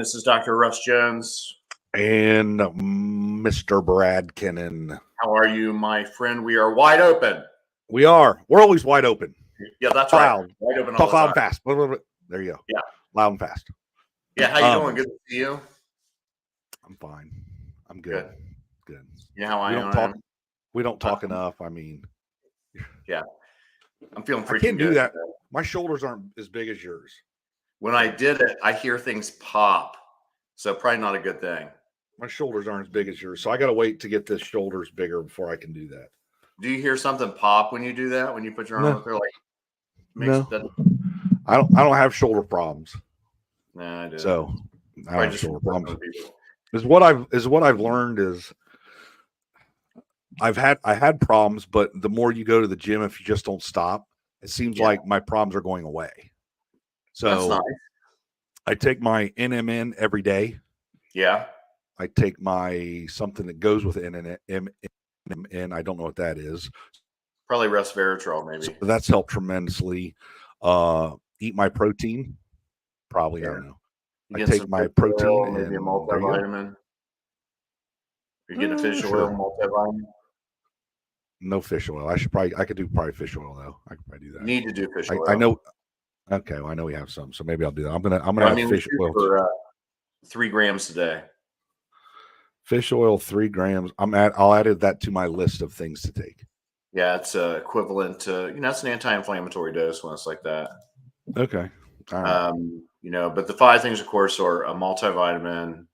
this is Dr. Russ Jones. And Mr. Brad Kennan. How are you, my friend? We are wide open. We are. We're always wide open. Yeah, that's loud. right. Wide open. Talk loud and fast. There you go. Yeah. Loud and fast. Yeah, how you doing? Good to see you. I'm fine. I'm good. Good. You know how I am? We don't talk enough. I mean. Yeah. I'm feeling freaking I can't do good that. My shoulders aren't as big as yours. When I did it, I hear things pop. So probably not a good thing. My shoulders aren't as big as yours. So I got to wait to get the shoulders bigger before I can do that. Do you hear something pop when you do that? When you put your arm up there? No. I don't have shoulder problems. No, I do. So I don't have shoulder problems. Is what I've learned is I had problems, but the more you go to the gym, if you just don't stop, it seems like my problems are going away. So that's nice. I take my NMN every day. Yeah. I take my something that goes with NMN. I don't know what that is. Probably resveratrol, maybe. So that's helped tremendously. Eat my protein. Probably, I don't know. I take my protein maybe a multivitamin. You're getting a fish oil multivitamin. No fish oil. I could do fish oil though. I could probably do that. You need to do fish oil. I know. Okay, well, I know we have some, so maybe I'll do that. I'm gonna have fish oil for 3 grams a day. Fish oil, 3 grams. I'll add that to my list of things to take. Yeah, it's equivalent to it's an anti-inflammatory dose when it's like that. Okay. All right. But the 5 things, of course, are a multivitamin,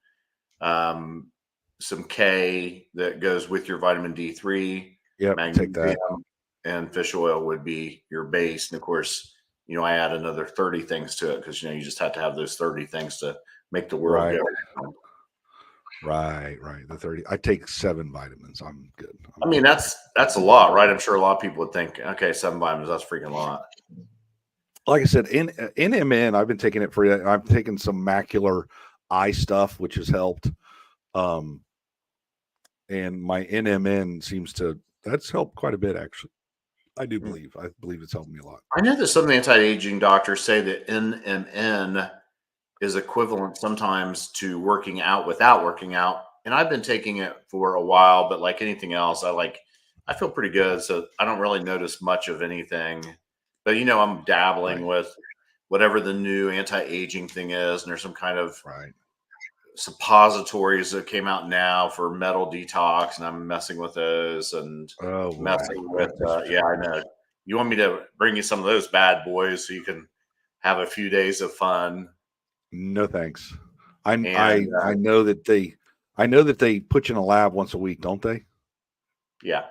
some K that goes with your vitamin D3. Yeah, take that. And fish oil would be your base. And of course, I add another 30 things to it because you just have to have those 30 things to make the world go. Right. The 30. I take 7 vitamins. I'm good. That's a lot, right? I'm sure a lot of people would think, okay, 7 vitamins, that's freaking a lot. Like I said, in NMN, I've been taking it for. I've taken some macular eye stuff, which has helped. And my NMN that's helped quite a bit, actually. I believe it's helped me a lot. I know that some anti-aging doctors say that NMN is equivalent sometimes to working out without working out. And I've been taking it for a while, but like anything else, I feel pretty good. So I don't really notice much of anything, but I'm dabbling with whatever the new anti-aging thing is. And there's some kind of suppositories that came out now for metal detox, and I'm messing with those and with, I know. You want me to bring you some of those bad boys so you can have a few days of fun? No, thanks. I know that they put you in a lab once a week, don't they? Yeah.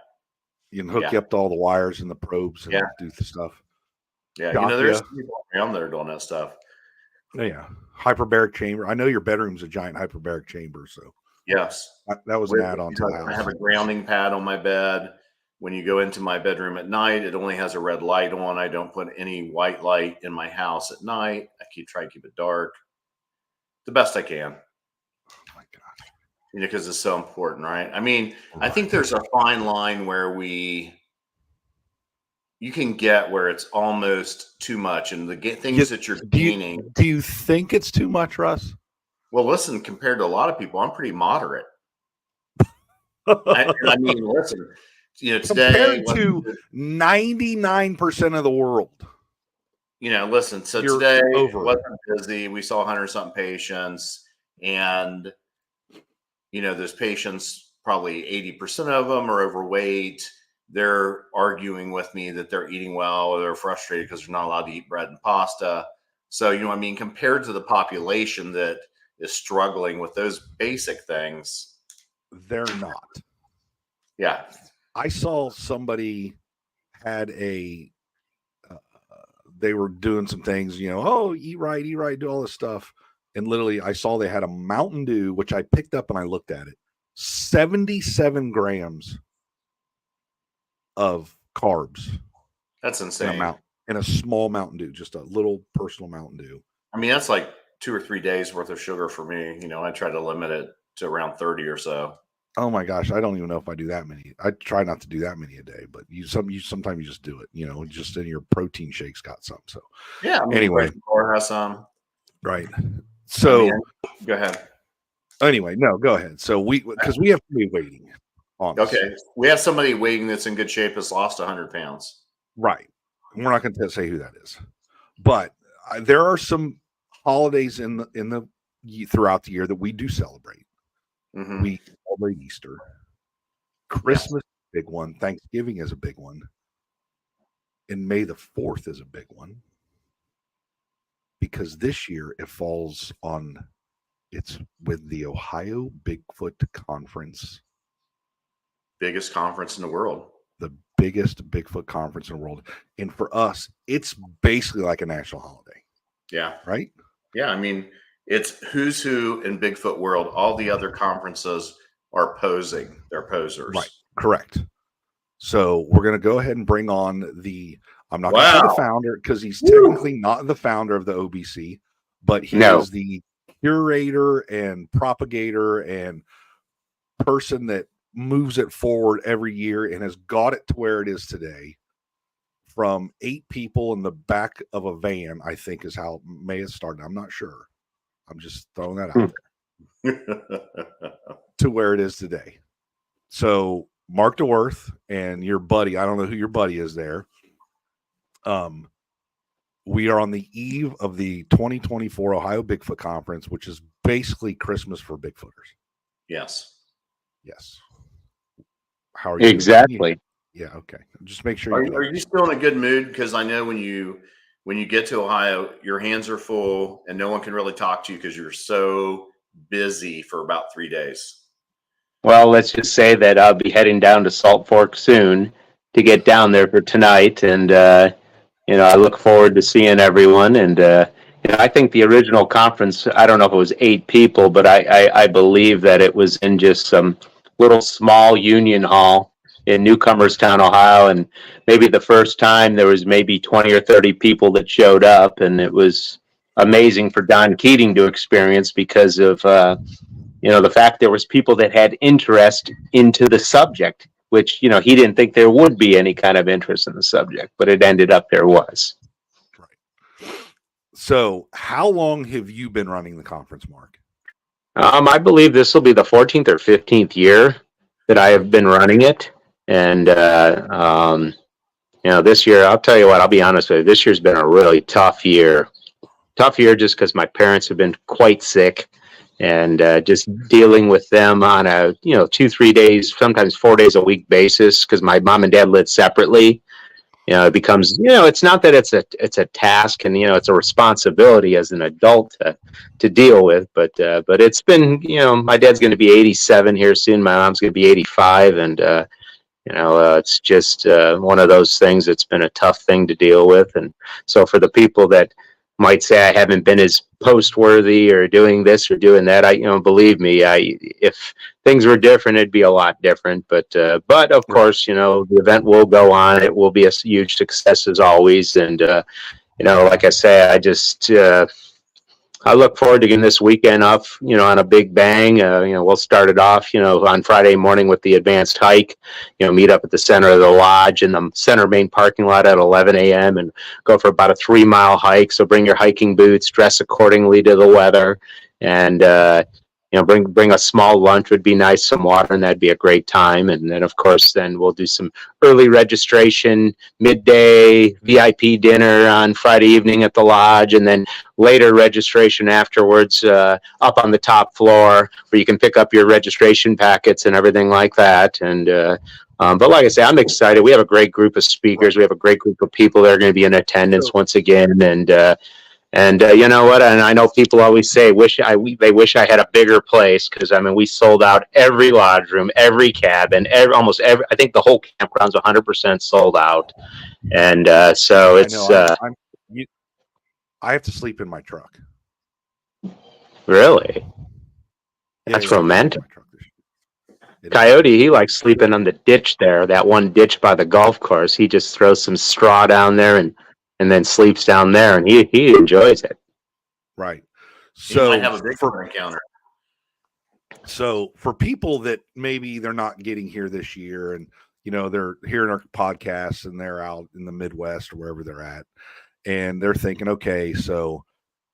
You can hook you up to all the wires and the probes and do the stuff. Yeah. There's people around there doing that stuff. Yeah. Hyperbaric chamber. I know your bedroom's a giant hyperbaric chamber. So yes, that was an add-on to the house. I have a grounding pad on my bed. When you go into my bedroom at night, it only has a red light on. I don't put any white light in my house at night. I try to keep it dark the best I can. Oh my gosh. Because it's so important, right? I think there's a fine line where you can get where it's almost too much, and the things that you're gaining. Do you think it's too much, Russ? Well, listen, compared to a lot of people, I'm pretty moderate. Listen, today compared to 99% of the world. Listen. So today wasn't busy. We saw 100-something patients, and those patients, probably 80% of them are overweight. They're arguing with me that they're eating well, or they're frustrated because they're not allowed to eat bread and pasta. So, compared to the population that is struggling with those basic things, they're not. Yeah. I saw somebody had they were doing some things, eat right, do all this stuff. And literally I saw they had a Mountain Dew, which I picked up and I looked at it. 77 grams of carbs. That's insane. In a small Mountain Dew, just a little personal Mountain Dew. That's like 2 or 3 days worth of sugar for me. I try to limit it to around 30 or so. Oh my gosh, I don't even know if I do that many. I try not to do that many a day, but sometimes you just do it. Just in your protein shakes got some. So yeah. Anyway, or has some. Right. So go ahead. Anyway, no, go ahead. So because we have to be waiting on this. Okay. We have somebody waiting that's in good shape has lost 100 pounds. Right. We're not going to say who that is. But there are some holidays in the throughout the year that we do celebrate. Mm-hmm. We celebrate Easter. Christmas is a big one. Thanksgiving is a big one. And May the 4th is a big one. Because this year it falls on, it's with the Ohio Bigfoot Conference. Biggest conference in the world. The biggest Bigfoot conference in the world. And for us, it's basically like a national holiday. Yeah. Right? Yeah. I mean, it's who's who in Bigfoot world. All the other conferences are posing. They're posers. Right. Correct. So we're going to go ahead and bring on I'm not going to say the founder because he's technically not the founder of the OBC, but he is the curator and propagator and person that moves it forward every year and has got it to where it is today. From 8 people in the back of a van, I think is how May has started. I'm not sure. I'm just throwing that out there to where it is today. So Marc Dewerth and your buddy, I don't know who your buddy is there. We are on the eve of the 2024 Ohio Bigfoot Conference, which is basically Christmas for Bigfooters. Yes. How are you? Exactly. Yeah. Okay. Just make sure. Are you still in a good mood? Because I know when you get to Ohio, your hands are full and no one can really talk to you because you're so busy for about 3 days. Well, let's just say that I'll be heading down to Salt Fork soon to get down there for tonight. And, I look forward to seeing everyone. And, I think the original conference, I don't know if it was 8 people, but I believe that it was in just some little small union hall in Newcomerstown, Ohio. And maybe the first time there was maybe 20 or 30 people that showed up. And it was amazing for Don Keating to experience because of, the fact there was people that had interest into the subject, which, he didn't think there would be any kind of interest in the subject, but it ended up there was. Right. So how long have you been running the conference, Mark? I believe this will be the 14th or 15th year that I have been running it. And, this year, I'll tell you what, I'll be honest with you, this year's been a really tough year. Tough year just because my parents have been quite sick. And just dealing with them on a 2-3 days, sometimes 4 days a week basis, because my mom and dad live separately. It becomes it's not that it's a task and it's a responsibility as an adult to deal with, but it's been my dad's going to be 87 here soon, my mom's going to be 85, and it's just one of those things that's been a tough thing to deal with. And so for the people that might say I haven't been as post-worthy or doing this or doing that, believe me, if things were different, it'd be a lot different. But of course, the event will go on. It will be a huge success as always. And like I say, I look forward to getting this weekend up, on a big bang. We'll start it off, on Friday morning with the advanced hike, meet up at the center of the lodge in the center main parking lot at 11 a.m. and go for about a 3-mile hike. So bring your hiking boots, dress accordingly to the weather, and, bring a small lunch would be nice, some water, and that'd be a great time. And then, of course, then we'll do some early registration, midday VIP dinner on Friday evening at the lodge, and then later registration afterwards up on the top floor where you can pick up your registration packets and everything like that. And but like I say, I'm excited. We have a great group of speakers. We have a great group of people that are going to be in attendance once again. And you know what? And I know people always say, they wish I had a bigger place, because we sold out every lodge room, every cabin, almost every. I think the whole campground's 100% sold out, and so it's. I have to sleep in my truck. Really? That's romantic. Coyote, he likes sleeping on the ditch there, that one ditch by the golf course. He just throws some straw down there and then sleeps down there, and he enjoys it. Right. So you might have a big encounter. So for people that maybe they're not getting here this year, and they're hearing our podcasts and they're out in the Midwest or wherever they're at, and they're thinking, okay, so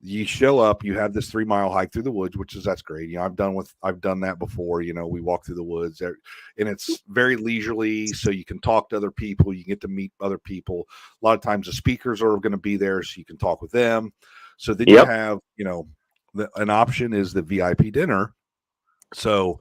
you show up, you have this 3-mile hike through the woods, that's great. You know, I've done that before. You know, we walk through the woods and it's very leisurely, so you can talk to other people, you get to meet other people. A lot of times the speakers are going to be there, so you can talk with them. So then you have, you know, an option is the VIP dinner. So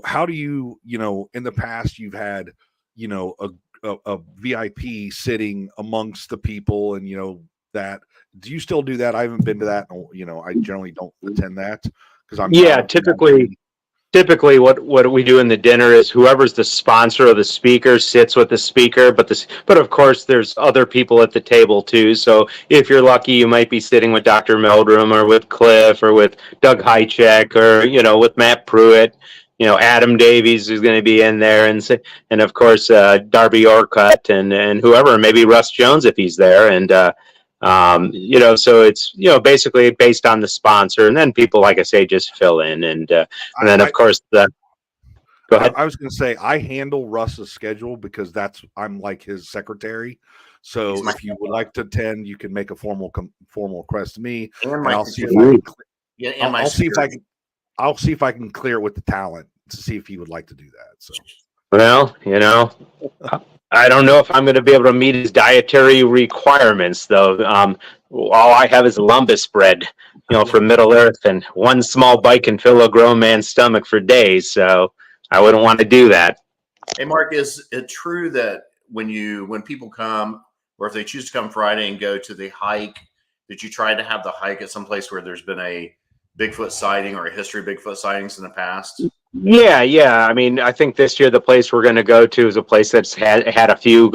how do you, you know, in the past you've had, you know, a VIP sitting amongst the people, and, you know, that, do you still do that? I haven't been to that. You know, I generally don't attend that because I'm typically what we do in the dinner is whoever's the sponsor of the speaker sits with the speaker, but of course there's other people at the table too. So if you're lucky, you might be sitting with Dr. Meldrum or with Cliff or with Doug Hychek or, you know, with Matt Pruitt. You know, Adam Davies is going to be in there, and of course Darby Orcutt and whoever, maybe Russ Jones if he's there, and you know, so it's, you know, basically based on the sponsor, and then people, like I say, just fill in, and then of course go ahead. I was going to say I handle Russ's schedule because I'm like his secretary. So if you would like to attend, you can make a formal request to me, and I'll see if I can clear it with the talent to see if he would like to do that. So, well, you know, I don't know if I'm going to be able to meet his dietary requirements, though. All I have is lumbus bread, you know, from Middle Earth, and one small bite can fill a grown man's stomach for days. So I wouldn't want to do that. Hey, Mark, is it true that when people come, or if they choose to come Friday and go to the hike, that you try to have the hike at some place where there's been a Bigfoot sighting or a history of Bigfoot sightings in the past? Yeah. I mean, I think this year the place we're going to go to is a place that's had a few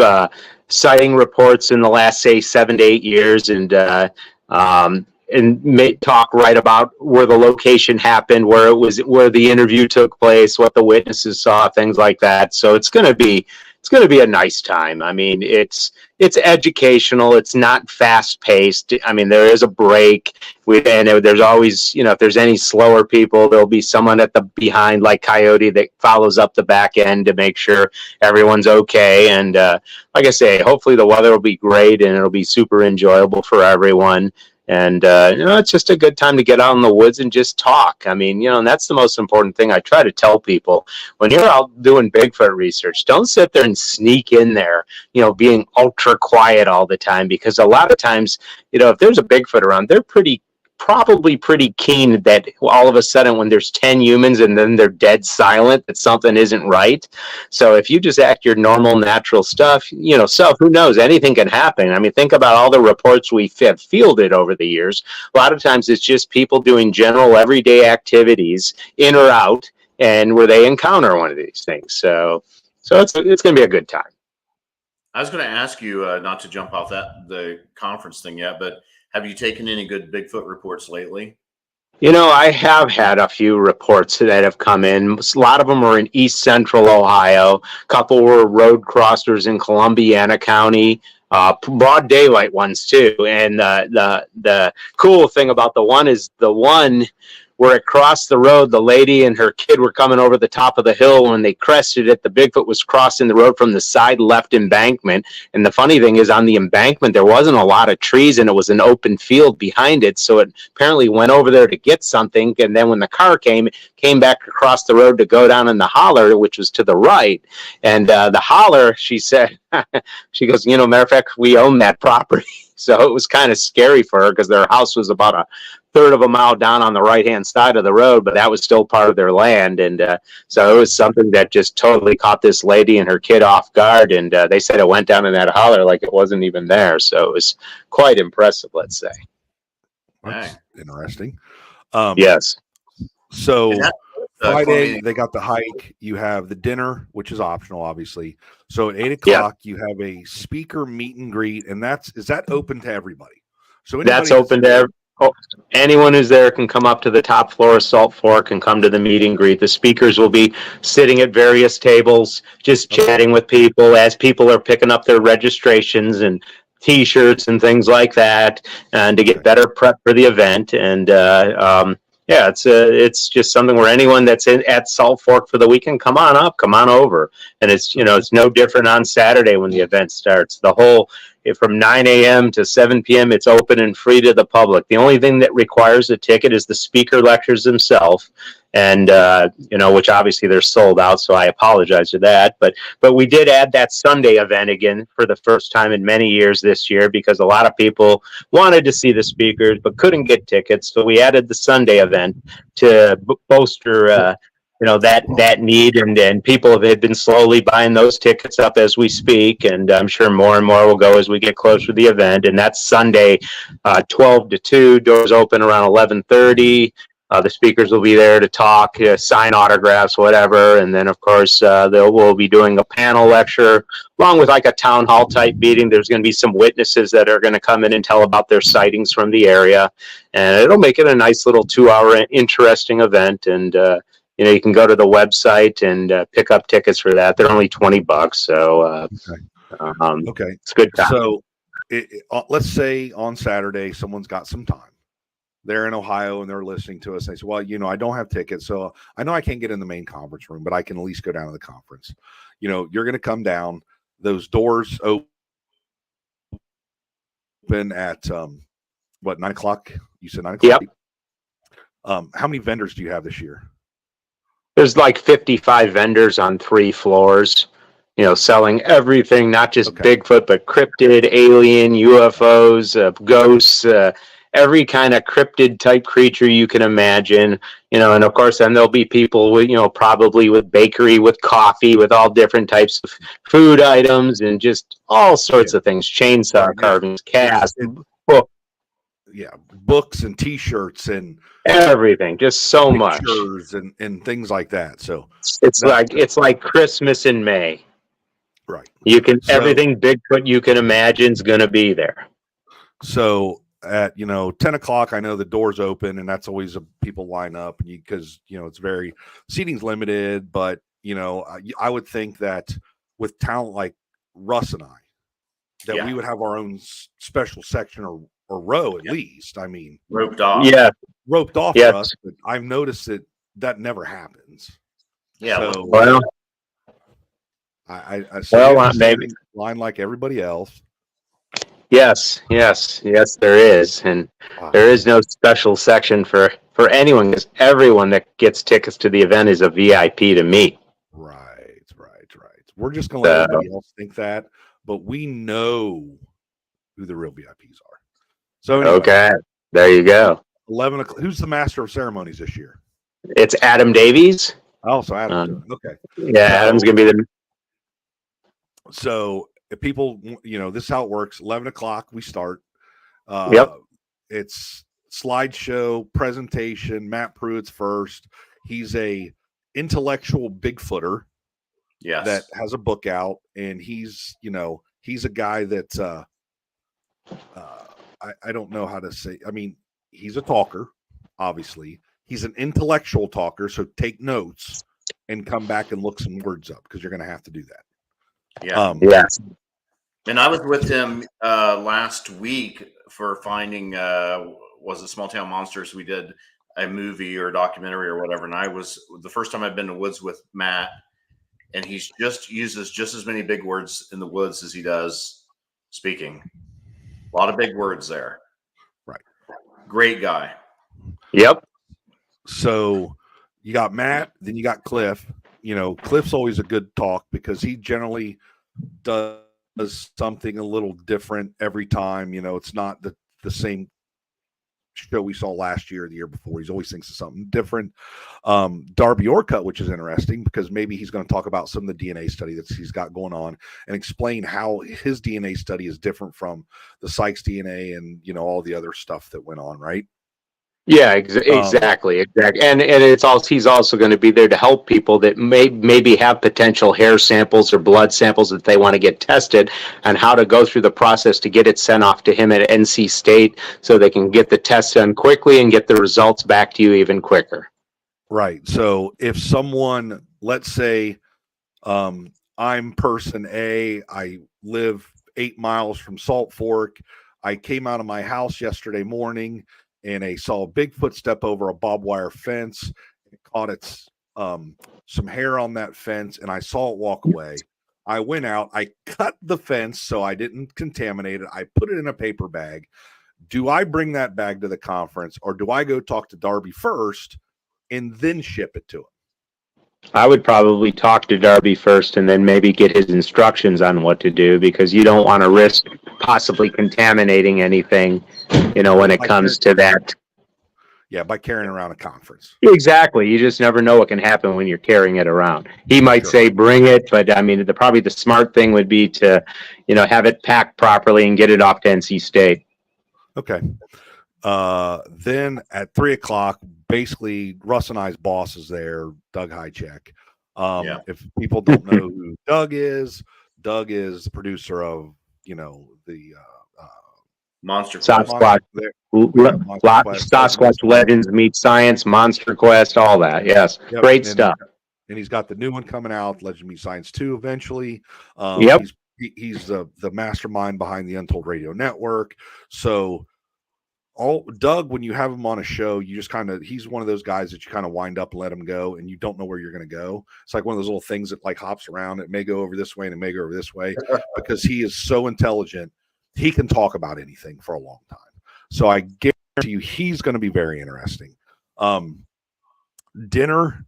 sighting reports in the last, say, 7 to 8 years, and talk right about where the location happened, where the interview took place, what the witnesses saw, things like that. So it's going to be a nice time. I mean, it's educational. It's not fast paced. I mean, there is a break. And there's always, you know, if there's any slower people, there'll be someone at the behind, like Coyote, that follows up the back end to make sure everyone's okay. And like I say, hopefully the weather will be great and it'll be super enjoyable for everyone. And, you know, it's just a good time to get out in the woods and just talk. I mean, you know, and that's the most important thing I try to tell people. When you're out doing Bigfoot research, don't sit there and sneak in there, you know, being ultra quiet all the time, because a lot of times, you know, if there's a Bigfoot around, they're probably pretty keen that all of a sudden when there's 10 humans and then they're dead silent, that something isn't right. So if you just act your normal, natural stuff, you know, who knows, anything can happen. I mean, think about all the reports we have fielded over the years. A lot of times it's just people doing general everyday activities in or out, and where they encounter one of these things. So it's going to be a good time. I was going to ask you, not to jump off the conference thing yet, but have you taken any good Bigfoot reports lately? You know, I have had a few reports that have come in. A lot of them are in East Central Ohio. A couple were road crossers in Columbiana County. Broad daylight ones too. And the cool thing about the one where it crossed the road, the lady and her kid were coming over the top of the hill. When they crested it, the Bigfoot was crossing the road from the side left embankment. And the funny thing is, on the embankment, there wasn't a lot of trees and it was an open field behind it. So it apparently went over there to get something. And then when the car came back across the road to go down in the holler, which was to the right. And the holler, she said, she goes, you know, matter of fact, we own that property. So it was kind of scary for her because their house was about a third of a mile down on the right-hand side of the road, but that was still part of their land. And so it was something that just totally caught this lady and her kid off guard. And they said it went down in that holler like it wasn't even there. So it was quite impressive, let's say. That's interesting. Yes. So Friday, they got the hike. You have the dinner, which is optional, obviously. So at 8 o'clock, you have a speaker meet and greet, and is that open to everybody? So that's open to anyone who's there can come up to the top floor of Salt Fork and come to the meet and greet. The speakers will be sitting at various tables, just chatting with people as people are picking up their registrations and T-shirts and things like that, and to get better prep for the event. And yeah, it's just something where anyone that's at Salt Fork for the weekend, come on up, come on over. And it's, you know, it's no different on Saturday when the event starts. from 9 a.m. to 7 p.m. It's open and free to the public. The only thing that requires a ticket is the speaker lectures themselves, and which obviously they're sold out, so I apologize for that. But we did add that Sunday event again for the first time in many years this year, because a lot of people wanted to see the speakers but couldn't get tickets. So we added the Sunday event to bolster that need, and people have been slowly buying those tickets up as we speak, and I'm sure more and more will go as we get closer to the event. And that's Sunday, 12 to 2, doors open around 11:30. The speakers will be there to talk, sign autographs, whatever, and then of course we'll be doing a panel lecture along with like a town hall type meeting. There's going to be some witnesses that are going to come in and tell about their sightings from the area, and it'll make it a nice little 2-hour interesting event. And you can go to the website and pick up tickets for that. They're only $20, so okay, it's good time. So let's say on Saturday someone's got some time. They're in Ohio and they're listening to us. They say, well, I don't have tickets, so I know I can't get in the main conference room, but I can at least go down to the conference. You're going to come down. Those doors open at 9 o'clock? You said 9 o'clock? Yep. How many vendors do you have this year? There's like 55 vendors on 3 floors, selling everything, not just Bigfoot, but cryptid, alien, UFOs, ghosts, every kind of cryptid type creature you can imagine, and of course, then there'll be people with, probably with bakery, with coffee, with all different types of food items and just all sorts of things, chainsaw carvings, casts, books and T-shirts and everything, just so much, and things like that. So it's like Christmas in May, right? Everything Bigfoot you can imagine is going to be there. So at 10 o'clock, I know the doors open, and that's always people line up, because it's very seating's limited. But I would think that with talent like Russ and I, that we would have our own special section or row at least. I mean, roped off. Yeah, roped off for us. But I've noticed that never happens. Yeah. So, well, I maybe line like everybody else. Yes, there is, and there is no special section for anyone, because everyone that gets tickets to the event is a VIP to me. Right. We're just gonna let everybody else think that, but we know who the real VIPs are. So anyway, okay, there you go. 11 o'clock. Who's the master of ceremonies this year? It's Adam Davies. Oh, so Adam. Okay. Yeah, Adam's gonna be the. So if people, this is how it works. 11 o'clock, we start. It's slideshow, presentation. Matt Pruitt's first. He's a intellectual Bigfooter. Yes. That has a book out, and he's a guy that I don't know how to say. I mean, he's a talker, obviously. He's an intellectual talker, so take notes and come back and look some words up, because you're going to have to do that. Yeah. And I was with him last week for finding was it Small Town Monsters? We did a movie or a documentary or whatever, and I was the first time I've been to woods with Matt, and he's uses just as many big words in the woods as he does speaking. A lot of big words there. Right. Great guy. Yep. So you got Matt, then you got Cliff. Cliff's always a good talk, because he generally does something a little different every time. It's not the same show we saw last year or the year before. He's always thinks of something different. Darby Orcutt, which is interesting, because maybe he's going to talk about some of the DNA study that he's got going on and explain how his DNA study is different from the Sykes DNA and all the other stuff that went on, right? Yeah, exactly. And he's also going to be there to help people that maybe have potential hair samples or blood samples that they want to get tested, and how to go through the process to get it sent off to him at NC State, so they can get the test done quickly and get the results back to you even quicker. Right. So if someone, let's say, I'm person A, I live 8 miles from Salt Fork. I came out of my house yesterday morning, and I saw a Bigfoot step over a barbed wire fence. It caught its some hair on that fence, and I saw it walk away. I went out, I cut the fence so I didn't contaminate it. I put it in a paper bag. Do I bring that bag to the conference, or do I go talk to Darby first and then ship it to him? I would probably talk to Darby first and then maybe get his instructions on what to do, because you don't want to risk possibly contaminating anything, when it comes to that. Yeah, by carrying around a conference. Exactly. You just never know what can happen when you're carrying it around. He might say bring it, but I mean, probably the smart thing would be to, have it packed properly and get it off to NC State. Okay. Then at 3:00, basically Russ and I's boss is there, Doug Highcheck. If people don't know who Doug is the producer of, the Monster Sasquatch, Sasquatch Legends Meet Science, Monster Quest, all that. Yes, great stuff. And he's got the new one coming out, Legend Meet Science 2, eventually. He's the mastermind behind the Untold Radio Network. So Doug, when you have him on a show, you just he's one of those guys that you kind of wind up and let him go, and you don't know where you're going to go. It's like one of those little things that like hops around. It may go over this way and it may go over this way because he is so intelligent. He can talk about anything for a long time. So I guarantee you he's going to be very interesting. Dinner,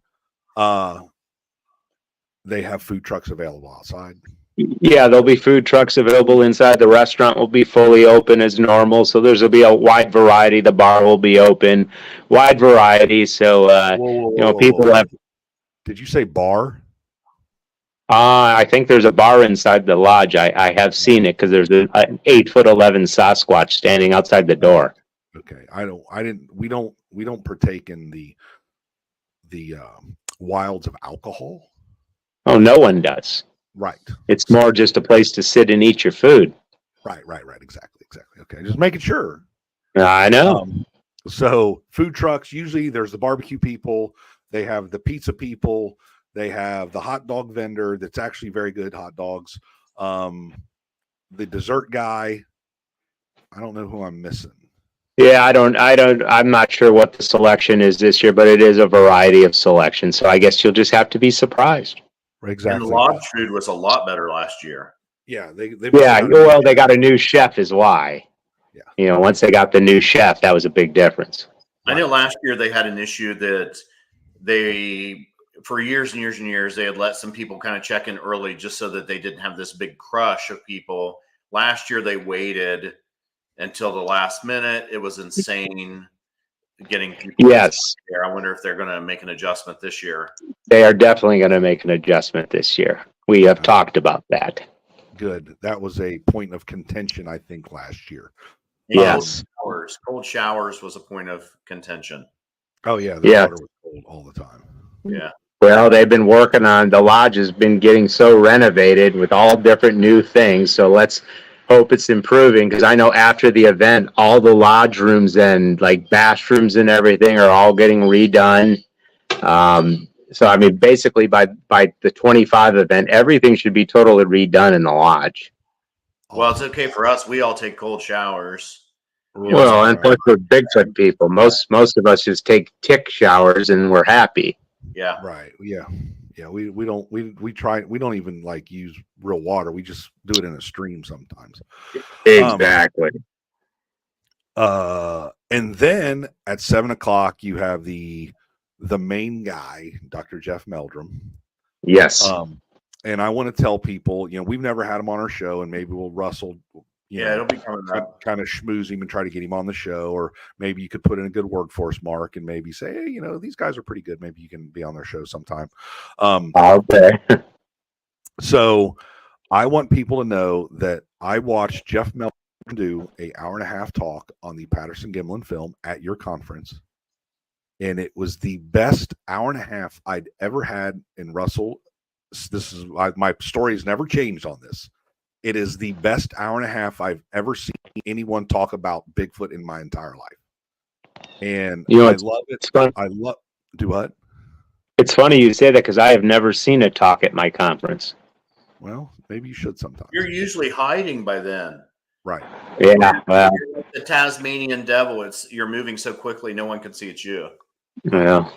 they have food trucks available outside. Yeah, there'll be food trucks available inside. The restaurant will be fully open as normal. So there'll be a wide variety. The bar will be open, wide variety. So, people have. Did you say bar? I think there's a bar inside the lodge. I have seen it because there's an 8'11" Sasquatch standing outside the door. Okay. We don't partake in the wilds of alcohol. Oh, no one does. Right. It's more just a place to sit and eat your food. Right. Exactly. Okay. Just making sure. I know. So food trucks, usually there's the barbecue people. They have the pizza people. They have the hot dog vendor that's actually very good hot dogs. The dessert guy. I don't know who I'm missing. Yeah, I'm not sure what the selection is this year, but it is a variety of selection. So I guess you'll just have to be surprised. Exactly. And the lodge food was a lot better last year. Yeah, they got a new chef is why. Yeah. Once they got the new chef, that was a big difference. I know last year they had an issue that for years and years and years, they had let some people kind of check in early just so that they didn't have this big crush of people. Last year, they waited until the last minute. It was insane getting people. Yes. There. I wonder if they're going to make an adjustment this year. They are definitely going to make an adjustment this year. We have talked about that. Good. That was a point of contention, I think, last year. Yes. Cold showers was a point of contention. Oh, yeah. The water was cold all the time. Yeah. Well, they've been working on, the lodge has been getting so renovated with all different new things. So let's hope it's improving, because I know after the event, all the lodge rooms and like bathrooms and everything are all getting redone. So, I mean, basically by the 25 event, everything should be totally redone in the lodge. Well, it's okay for us. We all take cold showers. Well, and plus for Bigfoot people, most of us just take tick showers and we're happy. Yeah. Right. Yeah. Yeah. We don't even like use real water. We just do it in a stream sometimes. Exactly. And then at 7:00, you have the main guy, Dr. Jeff Meldrum. Yes. And I want to tell people, we've never had him on our show, and maybe we'll Russell. It'll be coming up. Kind of schmooze him and try to get him on the show, or maybe you could put in a good word for us, Mark, and maybe say, hey, these guys are pretty good. Maybe you can be on their show sometime. Okay. So I want people to know that I watched Jeff Meldrum do an hour-and-a-half talk on the Patterson-Gimlin film at your conference, and it was the best hour-and-a-half I'd ever had. In Russell, my story has never changed on this. It is the best hour-and-a-half I've ever seen anyone talk about Bigfoot in my entire life. And I love it. It's fun. Do what? It's funny you say that, because I have never seen a talk at my conference. Well, maybe you should sometime. You're usually hiding by then. Right. Yeah. Well, the Tasmanian devil, you're moving so quickly, no one can see it's you. Well,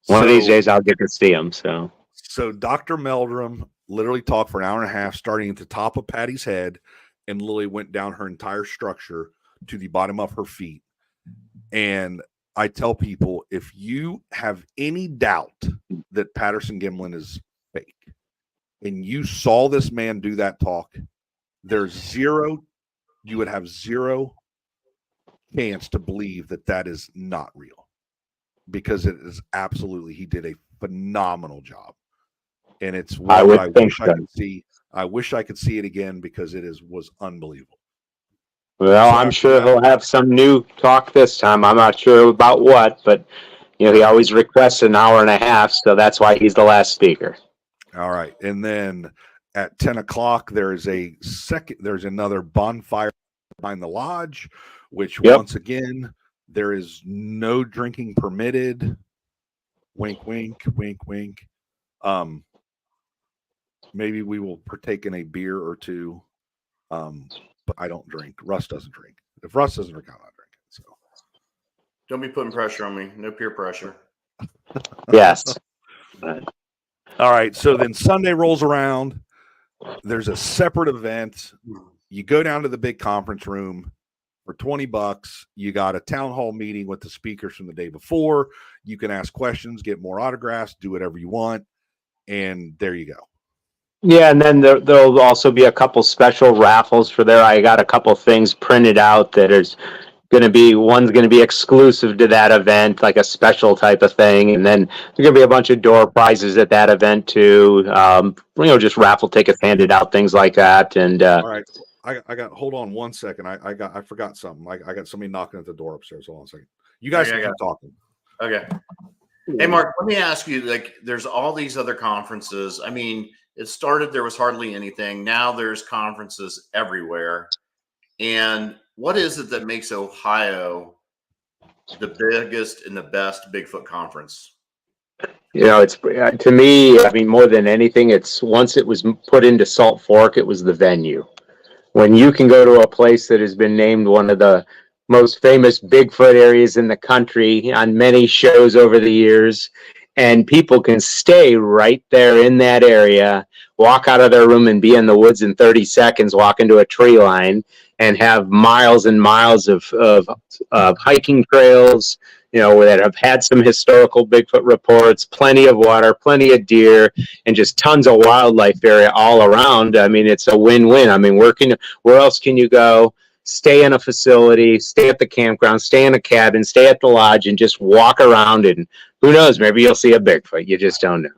one of these days I'll get to see him. So Dr. Meldrum literally talked for an hour and a half, starting at the top of Patty's head, and literally went down her entire structure to the bottom of her feet. And I tell people, if you have any doubt that Patterson Gimlin is fake, and you saw this man do that talk, you would have zero chance to believe that is not real, because it is absolutely, he did a phenomenal job. And it's what I wish I could see. I wish I could see it again, because it was unbelievable. Well, so I'm sure he'll have some new talk this time. I'm not sure about what, but he always requests an hour and a half, so that's why he's the last speaker. All right. And then at 10 o'clock, there's another bonfire behind the lodge, which once again, there is no drinking permitted. Wink, wink, wink, wink. Maybe we will partake in a beer or two. But I don't drink. Russ doesn't drink. If Russ doesn't drink, I'm not drinking. So don't be putting pressure on me. No peer pressure. Yes. All right. So then Sunday rolls around. There's a separate event. You go down to the big conference room for $20. You got a town hall meeting with the speakers from the day before. You can ask questions, get more autographs, do whatever you want. And there you go. Yeah, and then there'll also be a couple special raffles for there. I got a couple things printed out that is one's going to be exclusive to that event, like a special type of thing. And then there's going to be a bunch of door prizes at that event too. Just raffle tickets handed out, things like that. And all right, I got, hold on one second. I forgot something. I got somebody knocking at the door upstairs. Hold on a second. You guys keep talking. Okay. Hey, Mark, let me ask you, there's all these other conferences. I mean, it started, there was hardly anything. Now there's conferences everywhere. And what is it that makes Ohio the biggest and the best Bigfoot conference? It's to me, I mean, more than anything, it's once it was put into Salt Fork, it was the venue. When you can go to a place that has been named one of the most famous Bigfoot areas in the country on many shows over the years, and people can stay right there in that area, walk out of their room and be in the woods in 30 seconds, walk into a tree line, and have miles and miles of hiking trails, that have had some historical Bigfoot reports, plenty of water, plenty of deer, and just tons of wildlife area all around. I mean, it's a win-win. I mean, where else can you go? Stay in a facility, stay at the campground, stay in a cabin, stay at the lodge, and just walk around, and who knows, maybe you'll see a Bigfoot. You just don't know.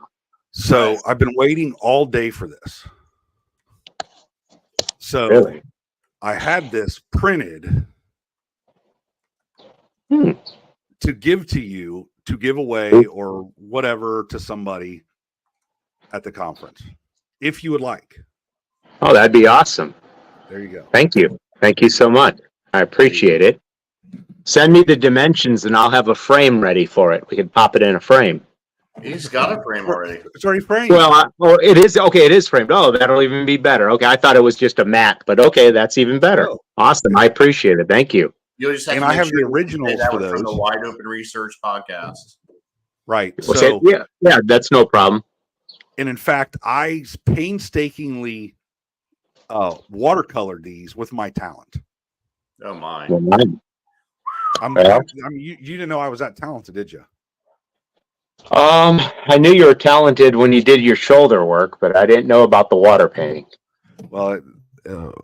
So I've been waiting all day for this. So really? I had this printed to give to you, to give away or whatever to somebody at the conference, if you would like. Oh, that'd be awesome. There you go. Thank you. Thank you so much. I appreciate it. Send me the dimensions and I'll have a frame ready for it. We can pop it in a frame. He's got a frame already. It's already framed. Well, it is. Okay, it is framed. Oh, that'll even be better. Okay, I thought it was just a mat, but okay, that's even better. Oh. Awesome. I appreciate it. Thank you. You'll just have and to I have the originals for those. From the Wide Open Research podcast. Right. So yeah, that's no problem. And in fact, I painstakingly watercolored these with my talent. Oh my! You didn't know I was that talented, did you? I knew you were talented when you did your shoulder work, but I didn't know about the water painting. Well,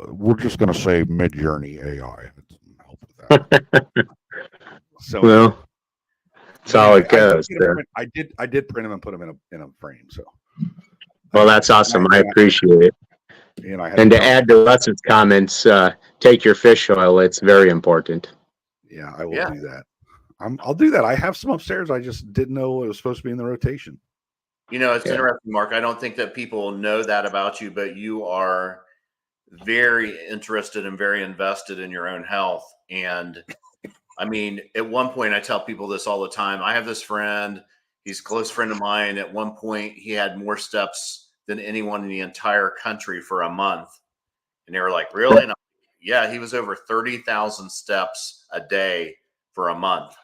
we're just going to say Mid-Journey AI. Help with that. So, well, that's how it goes. I did print them and put them in a frame. So, well, that's awesome. I appreciate it. And to add to Russ's comments, take your fish oil. It's very important. Yeah, I will do that. I'll do that. I have some upstairs. I just didn't know it was supposed to be in the rotation. It's interesting, Mark. I don't think that people know that about you, but you are very interested and very invested in your own health. And I mean, at one point, I tell people this all the time. I have this friend. He's a close friend of mine. At one point, he had more steps than anyone in the entire country for a month. And they were like, really? And yeah, he was over 30,000 steps a day for a month.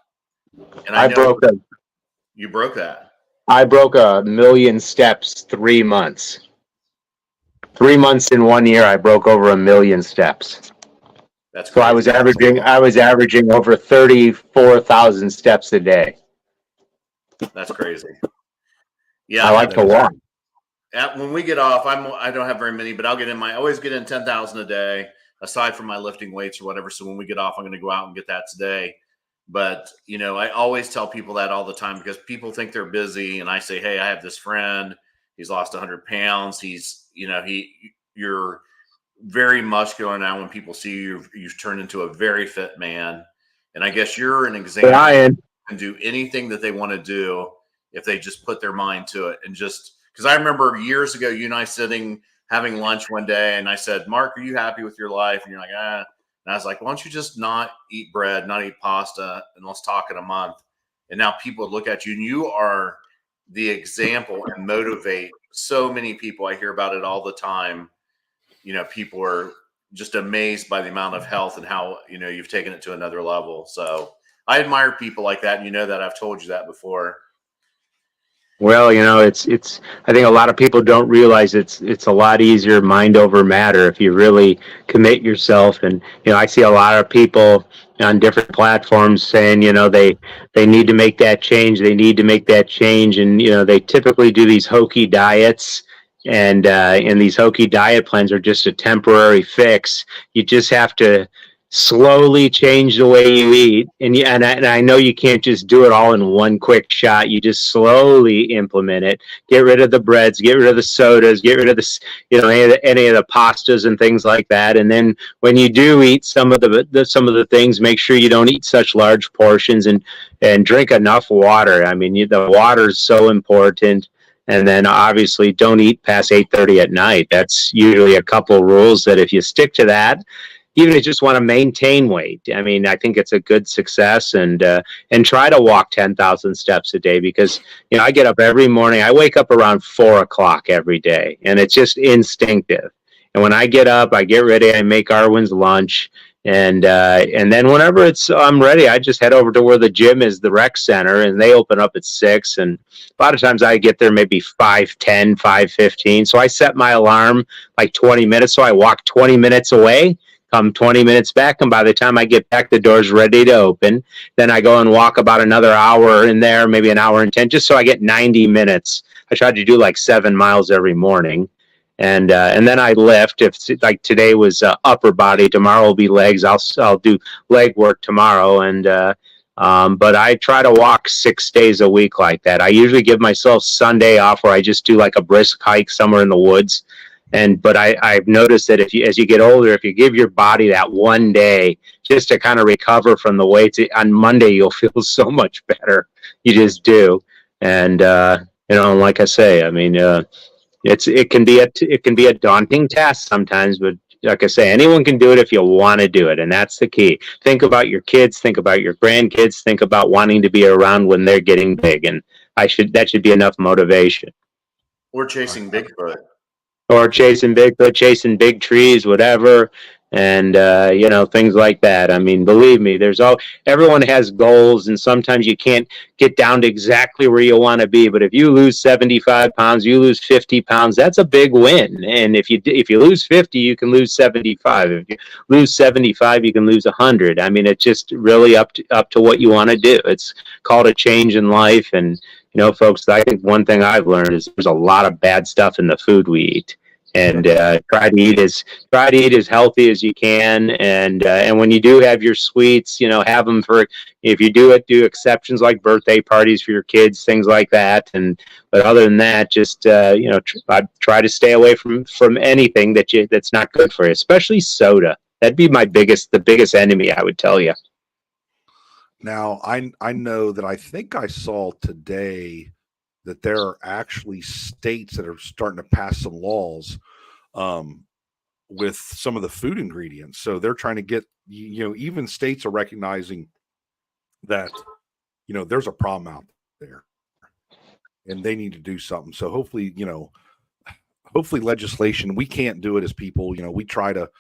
And I broke that. You broke that. I broke 1 million steps 3 months. 3 months in 1 year, I broke over 1 million steps. That's So crazy. I was averaging over 34,000 steps a day. That's crazy. Yeah, I like to walk. When we get off, I don't have very many, but I always get in 10,000 a day, aside from my lifting weights or whatever. So when we get off, I'm going to go out and get that today. But, I always tell people that all the time, because people think they're busy. And I say, hey, I have this friend. He's lost 100 pounds. You're very muscular now. When people see you, you've turned into a very fit man. And I guess you're an example. Brian can do anything that they want to do if they just put their mind to it. And just because I remember years ago, you and I sitting having lunch one day, and I said, Mark, are you happy with your life? And you're like, ah. And I was like, why don't you just not eat bread, not eat pasta, and let's talk in a month. And now people look at you, and you are the example and motivate so many people. I hear about it all the time. People are just amazed by the amount of health and how, you've taken it to another level. So I admire people like that. And that I've told you that before. Well, it's I think a lot of people don't realize it's a lot easier mind over matter if you really commit yourself. And I see a lot of people on different platforms saying they need to make that change, and they typically do these hokey diets, and these hokey diet plans are just a temporary fix. You just have to slowly change the way you eat, and I know you can't just do it all in one quick shot. You just slowly implement it. Get rid of the breads, get rid of the sodas, get rid of the any of the pastas and things like that. And then when you do eat some of the things, make sure you don't eat such large portions, and drink enough water. I mean, the water is so important. And then obviously don't eat past 8:30 at night. That's usually a couple rules that if you stick to that, even if you just want to maintain weight, I mean, I think it's a good success. And try to walk 10,000 steps a day, because I get up every morning. I wake up around 4 o'clock every day, and it's just instinctive. And when I get up, I get ready, I make Arwen's lunch, and then whenever I'm ready, I just head over to where the gym is, the rec center, and they open up at 6. And a lot of times I get there maybe 5:10, 5:15. So I set my alarm like 20 minutes. So I walk 20 minutes away, come 20 minutes back, and by the time I get back, the door's ready to open. Then I go and walk about another hour in there, maybe an hour and 10, just so I get 90 minutes. I try to do like 7 miles every morning. And then I lift. If like today was upper body, tomorrow will be legs. I'll do leg work tomorrow. And but I try to walk 6 days a week like that. I usually give myself Sunday off, where I just do like a brisk hike somewhere in the woods. But I've noticed that as you get older, if you give your body that one day just to kind of recover from the weights, on Monday you'll feel so much better. You just do. And like I say, I mean, it can be a daunting task sometimes, but like I say, anyone can do it if you want to do it, and that's the key. Think about your kids, think about your grandkids, think about wanting to be around when they're getting big, and that should be enough motivation. Or chasing Bigfoot. Or chasing Bigfoot, chasing big trees, whatever, and things like that. I mean, believe me, everyone has goals, and sometimes you can't get down to exactly where you want to be. But if you lose 75 pounds, you lose 50 pounds, that's a big win. And if you lose 50, you can lose 75. If you lose 75, you can lose 100. I mean, it's just really up to what you want to do. It's called a change in life. And folks, I think one thing I've learned is there's a lot of bad stuff in the food we eat, and try to eat as healthy as you can. And when you do have your sweets, have them if you do exceptions like birthday parties for your kids, things like that. But other than that, just try to stay away from anything that's not good for you, especially soda. That'd be the biggest enemy, I would tell you. Now, I know that I think I saw today that there are actually states that are starting to pass some laws with some of the food ingredients. So they're trying to get, even states are recognizing that, there's a problem out there and they need to do something. So hopefully legislation, we can't do it as people, we try to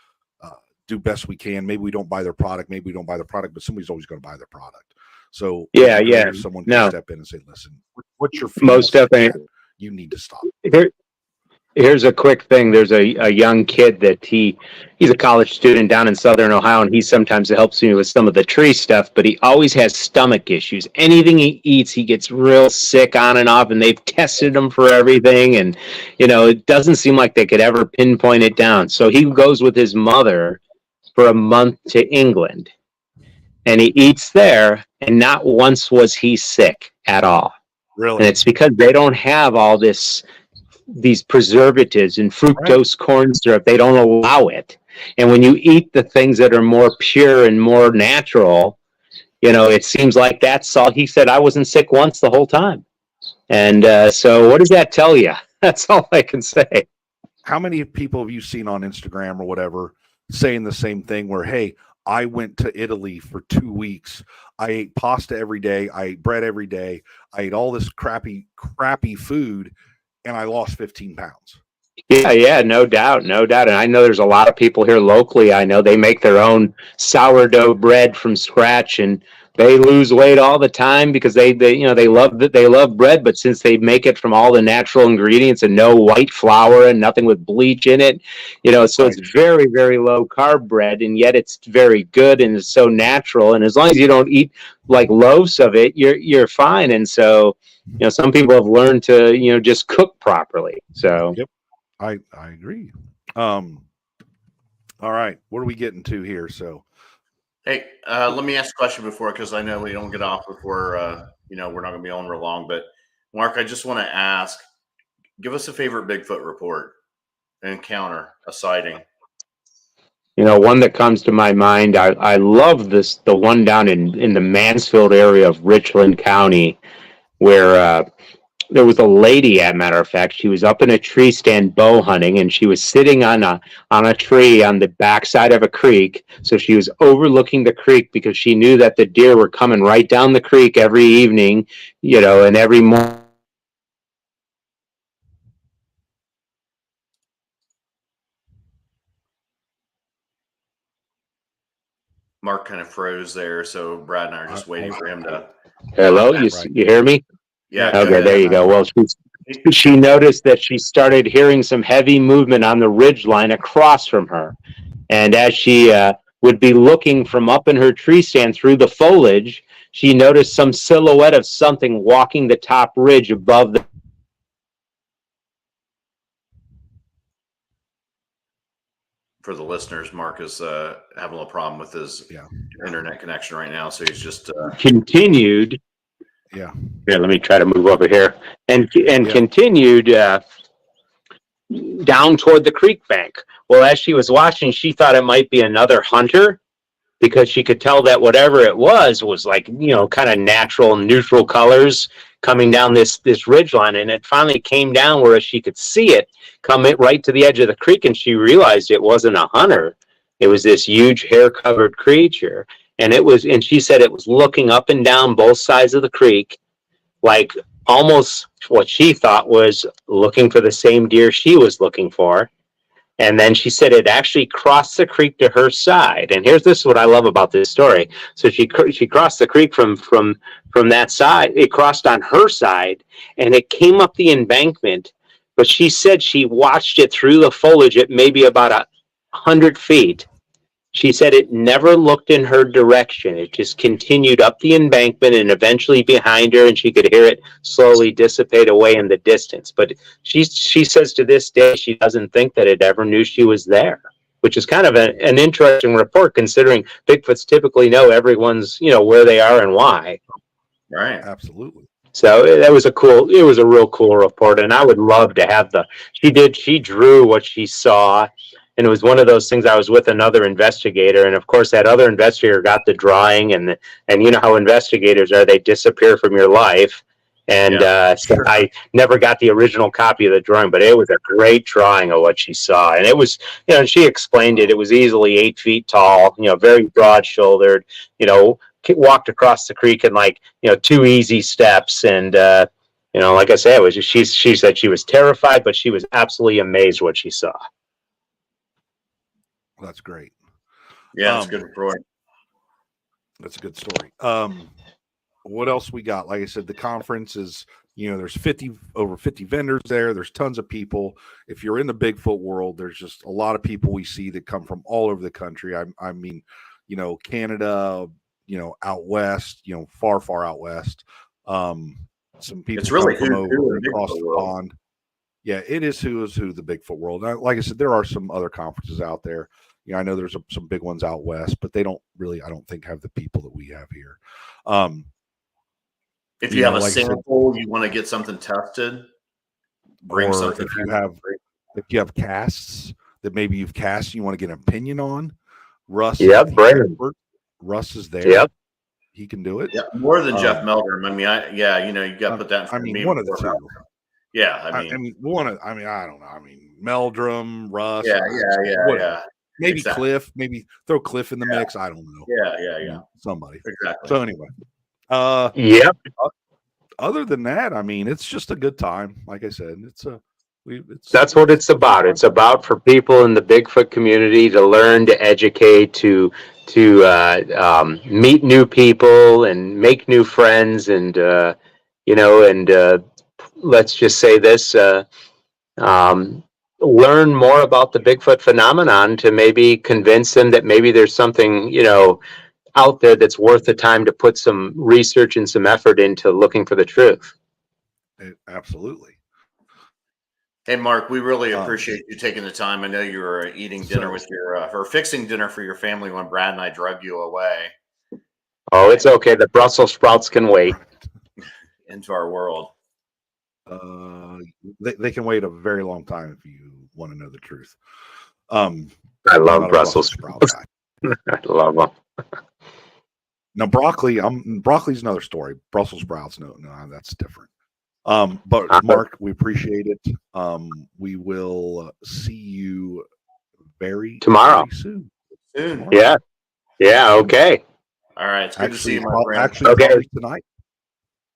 do best we can. Maybe we don't buy their product, but somebody's always going to buy their product. So someone can step in and say, listen, what's your food? Most definitely. You need to stop. Here's a quick thing. There's a young kid that he's a college student down in Southern Ohio, and he sometimes helps me with some of the tree stuff, but he always has stomach issues. Anything he eats, he gets real sick on and off, and they've tested him for everything, and it doesn't seem like they could ever pinpoint it down. So he goes with his mother for a month to England, and he eats there, and not once was he sick at all. Really? And it's because they don't have all these preservatives and fructose corn syrup. They don't allow it. And when you eat the things that are more pure and more natural, it seems like that's all. He said, I wasn't sick once the whole time. And so what does that tell you? That's all I can say. How many people have you seen on Instagram or whatever saying the same thing where, hey, I went to Italy for 2 weeks. I ate pasta every day. I ate bread every day. I ate all this crappy food, and I lost 15 pounds. Yeah, no doubt. And I know there's a lot of people here locally. I know they make their own sourdough bread from scratch, and they lose weight all the time because they love bread, but since they make it from all the natural ingredients and no white flour and nothing with bleach in it, so it's very, very low carb bread, and yet it's very good and it's so natural. And as long as you don't eat like loaves of it, you're fine. And so, some people have learned to, just cook properly. So yep, I agree. All right, what are we getting to here? So, hey, let me ask a question before, because I know we don't get off before, we're not going to be on real long. But Mark, I just want to ask, give us a favorite Bigfoot report, an encounter, a sighting. One that comes to my mind, I love the one down in the Mansfield area of Richland County, where there was a lady, as a matter of fact. She was up in a tree stand bow hunting, and she was sitting on a tree on the backside of a creek. So she was overlooking the creek because she knew that the deer were coming right down the creek every evening, and every morning. Mark kind of froze there, so Brad and I are just waiting for him to. Hello, you hear me? Yeah. Okay, there you go. Well, she noticed that she started hearing some heavy movement on the ridge line across from her. And as she would be looking from up in her tree stand through the foliage, she noticed some silhouette of something walking the top ridge above the. For the listeners, Mark is having a little problem with his internet connection right now, so he's just continued. Yeah. Here, let me try to move over here. And continued down toward the creek bank. Well, as she was watching, she thought it might be another hunter, because she could tell that whatever it was like, kind of natural, neutral colors coming down this ridge line. And it finally came down where she could see it come right to the edge of the creek, and she realized it wasn't a hunter. It was this huge hair-covered creature. And she said it was looking up and down both sides of the creek, like almost what she thought was looking for the same deer she was looking for. And then she said it actually crossed the creek to her side. And this is what I love about this story. So she crossed the creek from that side. It crossed on her side, and it came up the embankment. But she said she watched it through the foliage at maybe about 100 feet. She said it never looked in her direction. It just continued up the embankment and eventually behind her, and she could hear it slowly dissipate away in the distance. But she says to this day she doesn't think that it ever knew she was there, which is kind of an interesting report, considering Bigfoots typically know everyone's, where they are and why. Right. Absolutely. So that was it was a real cool report, and I would love to have she drew what she saw. And it was one of those things. I was with another investigator, and of course that other investigator got the drawing, and you know how investigators are, they disappear from your life. And so I never got the original copy of the drawing, but it was a great drawing of what she saw. And it was, and she explained it. It was easily 8 feet tall, very broad shouldered, walked across the creek in 2 easy steps. And, like I said, she said she was terrified, but she was absolutely amazed what she saw. That's great. Yeah, that's good report. That's a good story. What else we got? Like I said, the conference is There's over 50 vendors there. There's tons of people. If you're in the Bigfoot world, there's just a lot of people we see that come from all over the country. I mean, Canada, out west, far, far out west. Some people it's really come from over across the the pond. Yeah, it is who the Bigfoot world. Like I said, there are some other conferences out there. I know there's some big ones out west, but they don't really, I don't think, have the people that we have here. If you have a sample, you want to get something tested, bring something. If you have casts that maybe you've cast, you want to get an opinion on. Russ, Russ is there. Yep, he can do it. Yeah, more than Jeff Meldrum. I mean, you got to put that in front of me. One of the two. Yeah, I don't know. I mean, Meldrum, Russ. Yeah. Maybe exactly. Cliff. Maybe throw Cliff in the mix. I don't know. Yeah. Somebody. Exactly. So anyway. Yep. Other than that, I mean, it's just a good time. Like I said, that's what it's about. It's about for people in the Bigfoot community to learn, to educate, to meet new people and make new friends, and let's just say this: learn more about the Bigfoot phenomenon to maybe convince them that maybe there's something out there that's worth the time to put some research and some effort into looking for the truth. Absolutely. Hey, Mark, we really appreciate you taking the time. I know you were eating dinner with or fixing dinner for your family when Brad and I drug you away. Oh, it's okay. The Brussels sprouts can wait. Into our world. They can wait a very long time if you want to know the truth. I love Brussels sprouts. I love them. Now, broccoli's another story. Brussels sprouts, no, that's different. But Mark, we appreciate it. We will see you tomorrow. Very soon. Tomorrow. Yeah. Okay. All right. It's good to see you, my friend. Actually, tonight.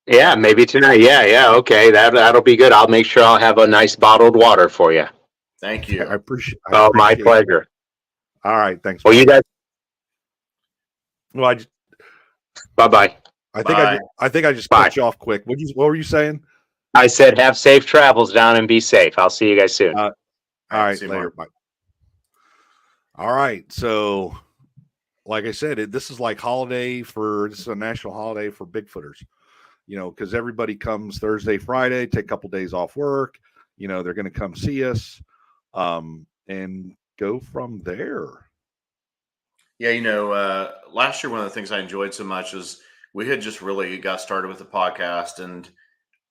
Yeah, maybe tonight. Yeah. Okay, that'll be good. I'll make sure I'll have a nice bottled water for you. Thank you. I appreciate. My pleasure. All right. Thanks. Well, you guys. Well, Bye-bye. I think I just cut you off quick. What were you saying? I said, have safe travels down and be safe. I'll see you guys soon. All right, later. Bye. All right. So, like I said, this is like this is a national holiday for Bigfooters, because everybody comes Thursday, Friday, take a couple days off work. They're going to come see us and go from there. Yeah. Last year, one of the things I enjoyed so much is we had just really got started with the podcast, and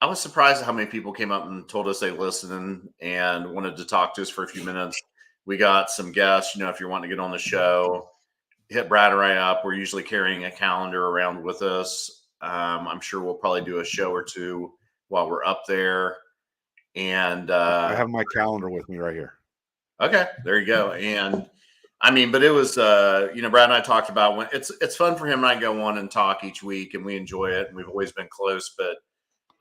I was surprised at how many people came up and told us they listened and wanted to talk to us for a few minutes. We got some guests, if you're wanting to get on the show, hit Brad right up. We're usually carrying a calendar around with us. I'm sure we'll probably do a show or two while we're up there. And I have my calendar with me right here. Okay, there you go. And I mean, but it was, Brad and I talked about when it's fun for him and I go on and talk each week, and we enjoy it. And we've always been close, but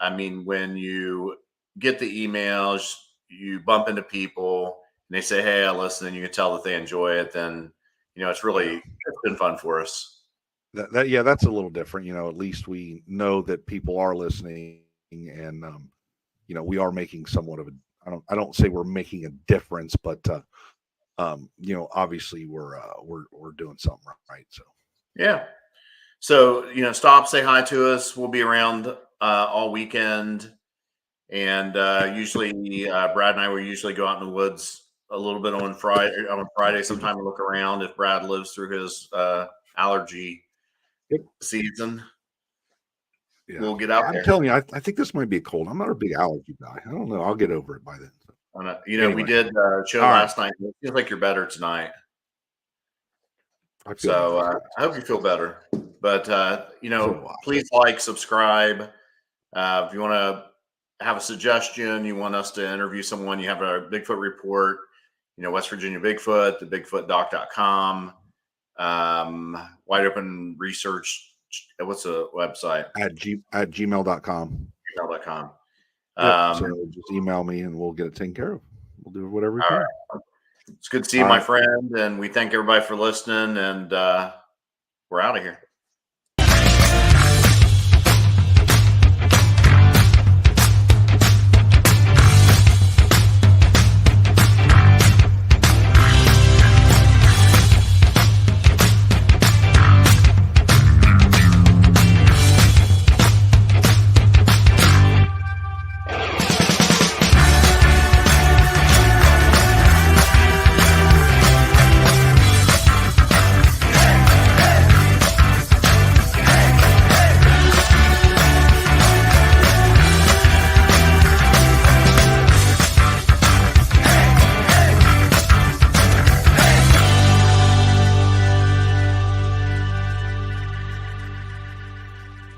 I mean, when you get the emails, you bump into people and they say, "Hey, I listen," and you can tell that they enjoy it. Then, it's been fun for us. That's a little different. At least we know that people are listening, and we are making somewhat of I don't say we're making a difference, but obviously we're doing something right. So yeah. So stop, say hi to us. We'll be around all weekend, and usually Brad and I will usually go out in the woods a little bit on Friday sometime to look around if Brad lives through his allergy season. Yeah. We'll get out there. I'm telling you, I think this might be a cold. I'm not a big allergy guy. I don't know. I'll get over it by then. Anyway. We did show last night. It feels like you're better tonight. I hope you feel better. But please subscribe. If you want to have a suggestion, you want us to interview someone, you have a Bigfoot report, West Virginia Bigfoot, the BigfootDoc.com, Wide Open Research. What's the website? At gmail.com. Gmail.com. So just email me and we'll get it taken care of. We'll do whatever we can. Right. It's good to see you, my friend, and we thank everybody for listening, and we're out of here.